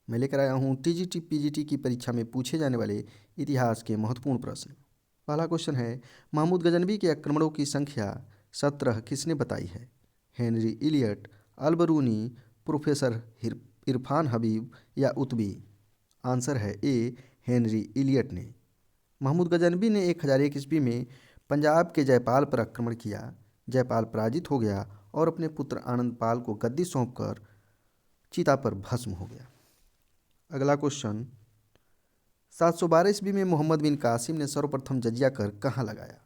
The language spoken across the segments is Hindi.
मैं लेकर आया हूँ टीजीटी पीजीटी की परीक्षा में पूछे जाने वाले इतिहास के महत्वपूर्ण प्रश्न। पहला क्वेश्चन है, महमूद गजनवी के आक्रमणों की संख्या 17 किसने बताई है? Henry Elliot, Alberuni, professor Irfan Habib या उतबी? आंसर है ए, हेनरी इलियट ने। महमूद गजनवी ने 1001 ईस्वी में पंजाब के जयपाल पर आक्रमण किया। जयपाल पराजित हो गया और अपने पुत्र आनंदपाल को गद्दी सौंपकर चिता पर भस्म हो गया। अगला क्वेश्चन, 712 ईस्वी में मोहम्मद बिन कासिम ने सर्वप्रथम जजिया कर कहाँ लगाया?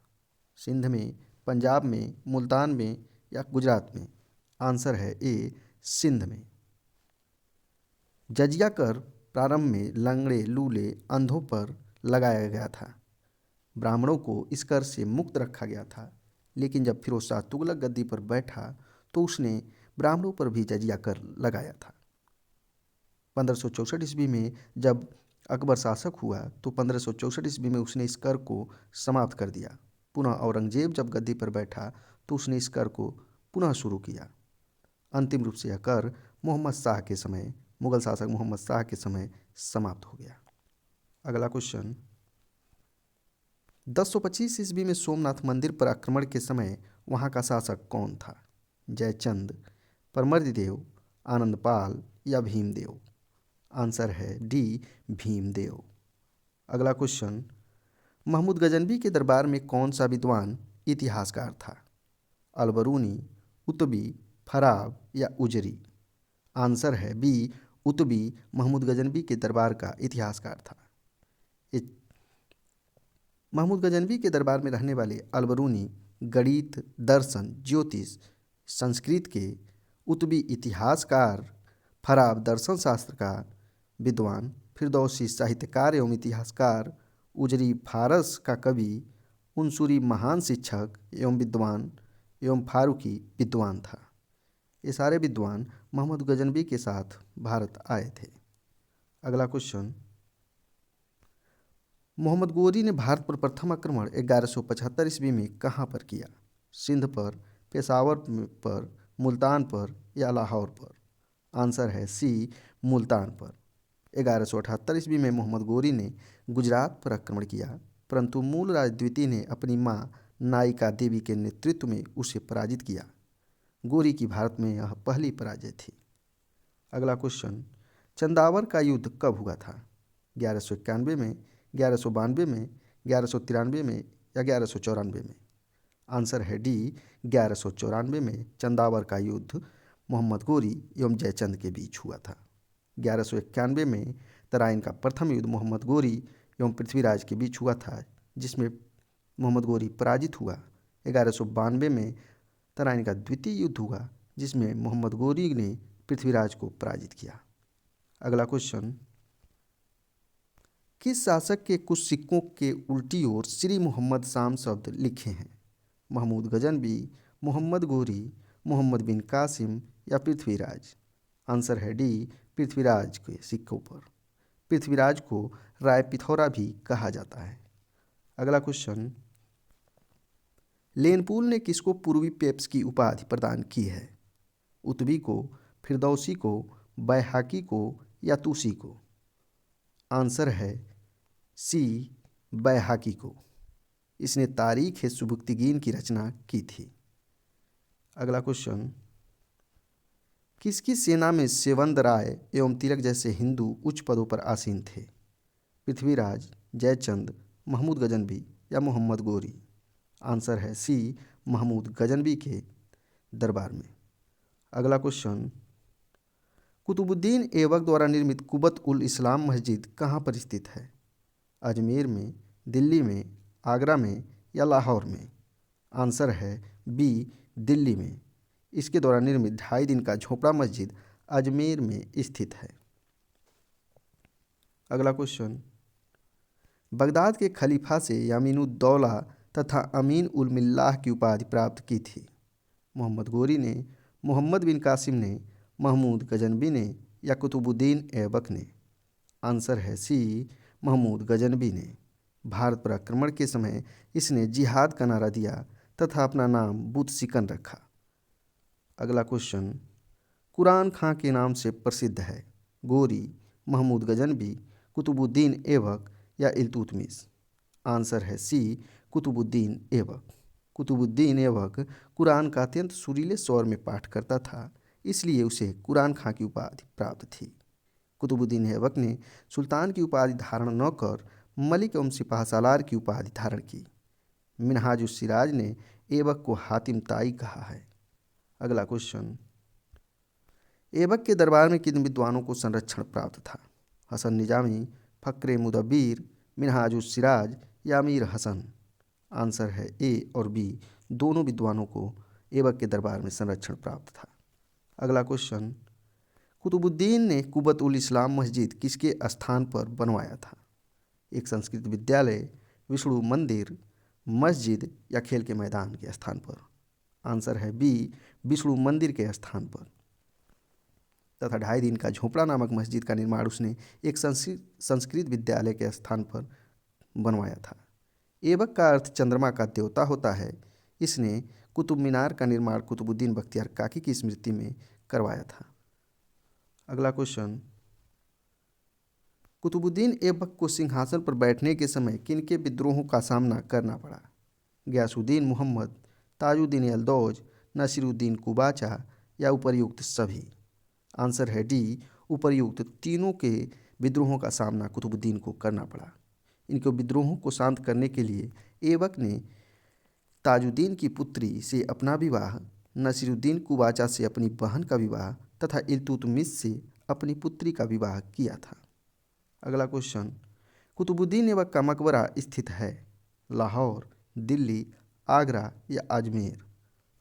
सिंध में, पंजाब में, मुल्तान में या गुजरात में? आंसर है ए, सिंध में। जजिया कर प्रारंभ में लंगड़े, लूले, अंधों पर लगाया गया था। ब्राह्मणों को इस कर से मुक्त रखा गया था, लेकिन जब फिरोज शाह तुगलक गद्दी पर बैठा तो उसने ब्राह्मणों पर भी जजिया कर लगाया था। 1564 ईस्वी में जब अकबर शासक हुआ तो 1564 ईस्वी में उसने इस कर को समाप्त कर दिया। पुनः औरंगजेब जब गद्दी पर बैठा तो उसने इस कर को पुनः शुरू किया। अंतिम रूप से यह कर मोहम्मद शाह के समय, मुगल शासक मोहम्मद शाह के समय समाप्त हो गया। अगला क्वेश्चन, 1025 ईस्वी में सोमनाथ मंदिर पर आक्रमण के समय वहाँ का शासक कौन था? जयचंद, परमर्दिदेव, आनंदपाल या भीमदेव? आंसर है डी, भीमदेव। अगला क्वेश्चन, महमूद गजनवी के दरबार में कौन सा विद्वान इतिहासकार था? अलबरूनी, उतबी, फराब या उजरी? आंसर है बी, उतबी महमूद गजनवी के दरबार का इतिहासकार था। महमूद गजनवी के दरबार में रहने वाले अलबरूनी गणित, दर्शन, ज्योतिष, संस्कृत के, उतबी इतिहासकार, फराब दर्शन शास्त्र का विद्वान, फिरदौसी साहित्यकार एवं इतिहासकार, उजरी फारस का कवि, उनसुरी महान शिक्षक एवं विद्वान एवं फारूकी विद्वान था। ये सारे विद्वान महमूद गजनवी के साथ भारत आए थे। अगला क्वेश्चन, मोहम्मद गोरी ने भारत पर प्रथम आक्रमण 1175 ईस्वी में कहाँ पर किया? सिंध पर, पेशावर पर, मुल्तान पर या लाहौर पर? आंसर है सी, मुल्तान पर। 1178 ईस्वी में मोहम्मद गोरी ने गुजरात पर आक्रमण किया, परंतु मूल राज द्वितीय ने अपनी मां नायिका देवी के नेतृत्व में उसे पराजित किया। गोरी की भारत में यह पहली पराजय थी। अगला क्वेश्चन, चंदावर का युद्ध कब हुआ था? 1191 में, 1192 में, 1193 में या 1194 में? आंसर है डी, 1194 में चंदावर का युद्ध मोहम्मद गोरी एवं जयचंद के बीच हुआ था। 1191 में तराइन का प्रथम युद्ध मोहम्मद गोरी एवं पृथ्वीराज के बीच हुआ था, जिसमें मोहम्मद गोरी पराजित हुआ। 1192 में तराइन का द्वितीय युद्ध हुआ, जिसमें मोहम्मद गोरी ने पृथ्वीराज को पराजित किया। अगला क्वेश्चन, किस शासक के कुछ सिक्कों के उल्टी ओर श्री मोहम्मद शाम शब्द लिखे हैं? महमूद गजनवी, मोहम्मद गोरी, मोहम्मद बिन कासिम या पृथ्वीराज? आंसर है डी, पृथ्वीराज के सिक्कों पर। पृथ्वीराज को राय पिथौरा भी कहा जाता है। अगला क्वेश्चन, लेनपुल ने किसको पूर्वी पेप्स की उपाधि प्रदान की है? उतबी को, फिरदौसी को, बैहाकी को या तुसी को? आंसर है सी, बैहाकी को। इसने तारीख सुबुक्तिगीन की रचना की थी। अगला क्वेश्चन, किसकी सेना में सेवंद राय एवं तिलक जैसे हिंदू उच्च पदों पर आसीन थे? पृथ्वीराज, जयचंद, महमूद गजनवी या मोहम्मद गोरी? आंसर है सी, महमूद गजनवी के दरबार में। अगला क्वेश्चन, कुतुबुद्दीन ऐबक द्वारा निर्मित कुबत उल इस्लाम मस्जिद कहाँ पर स्थित है? अजमेर में, दिल्ली में, आगरा में या लाहौर में? आंसर है बी, दिल्ली में। इसके द्वारा निर्मित 2.5 दिन का झोपड़ा मस्जिद अजमेर में स्थित है। अगला क्वेश्चन, बगदाद के खलीफा से यामीनुद्दौला तथा अमीन उल मिल्लाह की उपाधि प्राप्त की थी? मोहम्मद गोरी ने, मोहम्मद बिन कासिम ने, महमूद गजनवी ने या कुतुबुद्दीन ऐबक ने? आंसर है सी, महमूद गजनवी ने। भारत पर आक्रमण के समय इसने जिहाद का नारा दिया तथा अपना नाम बुत सिकन रखा। अगला क्वेश्चन, कुरान खां के नाम से प्रसिद्ध है? गोरी, महमूद गजनवी, कुतुबुद्दीन ऐबक या इल्तुतमिश? आंसर है सी, कुतुबुद्दीन ऐबक। कुतुबुद्दीन ऐबक कुरान का अत्यंत सुरीले स्वर में पाठ करता था, इसलिए उसे कुरान खां की उपाधि प्राप्त थी। कुतुबुद्दीन ऐबक ने सुल्तान की उपाधि धारण न कर मलिक एवं सिपाह सालार की उपाधि धारण की। मिनहाजुस सिराज ने ऐबक को हातिम ताई कहा है। अगला क्वेश्चन, ऐबक के दरबार में किन विद्वानों को संरक्षण प्राप्त था? हसन निजामी, फक्रे मुदब्बिर, मिनहाजुस सिराज या अमीर हसन? आंसर है ए और बी, दोनों विद्वानों को ऐबक के दरबार में संरक्षण प्राप्त था। अगला क्वेश्चन, कुतुबुद्दीन ने कुबत उल इस्लाम मस्जिद किसके स्थान पर बनवाया था? एक संस्कृत विद्यालय, विष्णु मंदिर, मस्जिद या खेल के मैदान के स्थान पर? आंसर है बी, विष्णु मंदिर के स्थान पर। तथा 2.5 दिन का झोपड़ा नामक मस्जिद का निर्माण उसने एक संस्कृत विद्यालय के स्थान पर बनवाया था। ऐबक का अर्थ चंद्रमा का देवता होता है। इसने कुतुब मीनार का निर्माण कुतुबुद्दीन बख्तियार काकी की स्मृति में करवाया था। अगला क्वेश्चन, कुतुबुद्दीन ऐबक को सिंहासन पर बैठने के समय किनके विद्रोहों का सामना करना पड़ा? गयासुद्दीन मुहम्मद, ताजुद्दीन यल्दौज, नसीरुद्दीन कुबाचा या उपर्युक्त सभी? आंसर है डी, उपर्युक्त तीनों के विद्रोहों का सामना कुतुबुद्दीन को करना पड़ा। इनके विद्रोहों को शांत करने के लिए ऐबक ने ताजुद्दीन की पुत्री से अपना विवाह, नसीरुद्दीन कुबाचा से अपनी बहन का विवाह तथा इल्तुतमिश से अपनी पुत्री का विवाह किया था। अगला क्वेश्चन, कुतुबुद्दीन ऐबक का मकबरा स्थित है लाहौर, दिल्ली, आगरा या अजमेर?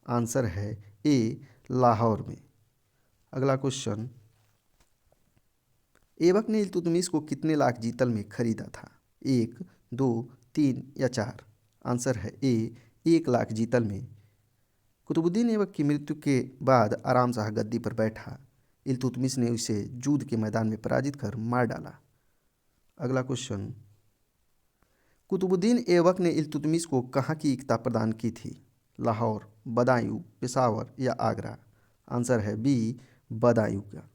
आंसर है ए, लाहौर में। अगला क्वेश्चन, ऐबक ने इल्तुतमिश को कितने लाख जीतल में खरीदा था? 1, 2, 3 या 4? आंसर है ए, 1 लाख जीतल में। कुतुबुद्दीन ऐबक की मृत्यु के बाद आराम शाह गद्दी पर बैठा। इल्तुतमिश ने उसे जूद के मैदान में पराजित कर मार डाला। अगला क्वेश्चन, कुतुबुद्दीन ऐबक ने इल्तुतमिश को कहाँ की इक्ता प्रदान की थी? लाहौर, बदायूं, पेशावर या आगरा? आंसर है बी, बदायूं का।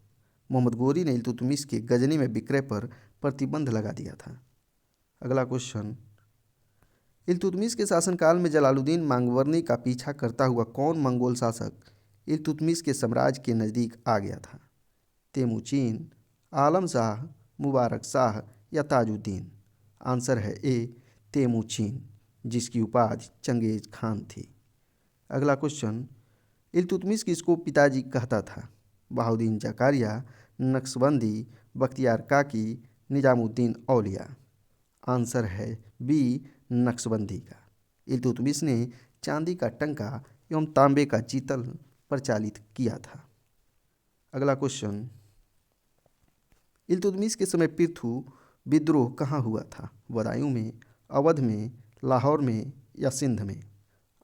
मोहम्मद गोरी ने इल्तुतमिश के गजनी में विक्रय पर प्रतिबंध लगा दिया था। अगला क्वेश्चन, इल्तुतमिश के शासनकाल में जलालुद्दीन मांगवर्नी का पीछा करता हुआ कौन मंगोल शासक इल्तुतमिश के साम्राज्य के नज़दीक आ गया था? तेमुचीन, आलम शाह, मुबारक शाह या ताजुद्दीन? आंसर है ए, तेमुचीन, जिसकी उपाधि चंगेज खान थी। अगला क्वेश्चन, इल्तुतमिश किसको पिताजी कहता था? बहाउद्दीन जकारिया, नक्शबंदी, बख्तियार काकी, निजामुद्दीन औलिया? आंसर है बी, नक्शबंदी का। इल्तुतमिश ने चांदी का टंका एवं तांबे का चीतल प्रचालित किया था। अगला क्वेश्चन, इल्तुतमिश के समय पृथु विद्रोह कहाँ हुआ था? बदायूं में, अवध में, लाहौर में या सिंध में?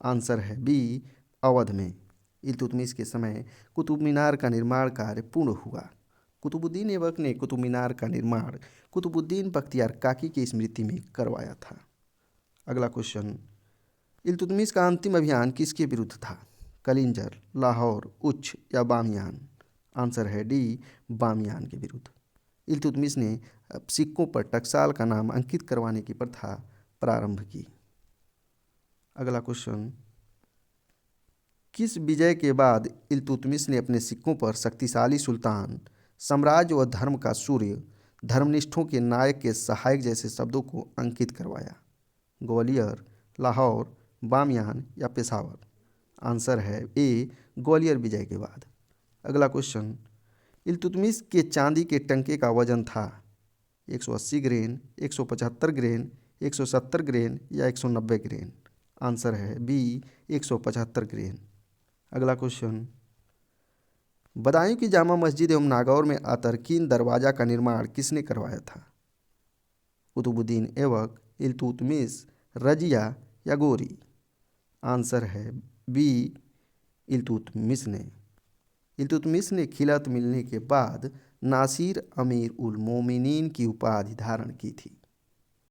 आंसर है बी, अवध में। इल्तुतमिश के समय कुतुब मीनार का निर्माण कार्य पूर्ण हुआ। कुतुबुद्दीन ऐबक ने कुतुब मीनार का निर्माण कुतुबुद्दीन बख्तियार काकी की स्मृति में करवाया था। अगला क्वेश्चन, इल्तुतमिश का अंतिम अभियान किसके विरुद्ध था? कलिंजर, लाहौर, उच्छ या बामियान? आंसर है डी, बामियान के विरुद्ध। इल्तुतमिश ने सिक्कों पर टकसाल का नाम अंकित करवाने की प्रथा प्रारंभ की। अगला क्वेश्चन, किस विजय के बाद इल्तुतमिश ने अपने सिक्कों पर शक्तिशाली सुल्तान, साम्राज्य व धर्म का सूर्य, धर्मनिष्ठों के नायक के सहायक जैसे शब्दों को अंकित करवाया? ग्वालियर, लाहौर, बामियान या पेशावर? आंसर है ए, ग्वालियर विजय के बाद। अगला क्वेश्चन, इल्तुतमिश के चांदी के टंके का वजन था 180 ग्रेन, 175 ग्रेन, 170 ग्रेन या 190 ग्रेन? आंसर है बी, 175 ग्रेन। अगला क्वेश्चन, बदायूं की जामा मस्जिद एवं नागौर में अतरकीन दरवाज़ा का निर्माण किसने करवाया था? कुतुबुद्दीन ऐबक, इल्तुतमिश, रजिया या गोरी? आंसर है बी, इल्तुतमिश ने। इल्तुतमिश ने खिलत मिलने के बाद नासिर अमीर उल मोमिनीन की उपाधि धारण की थी।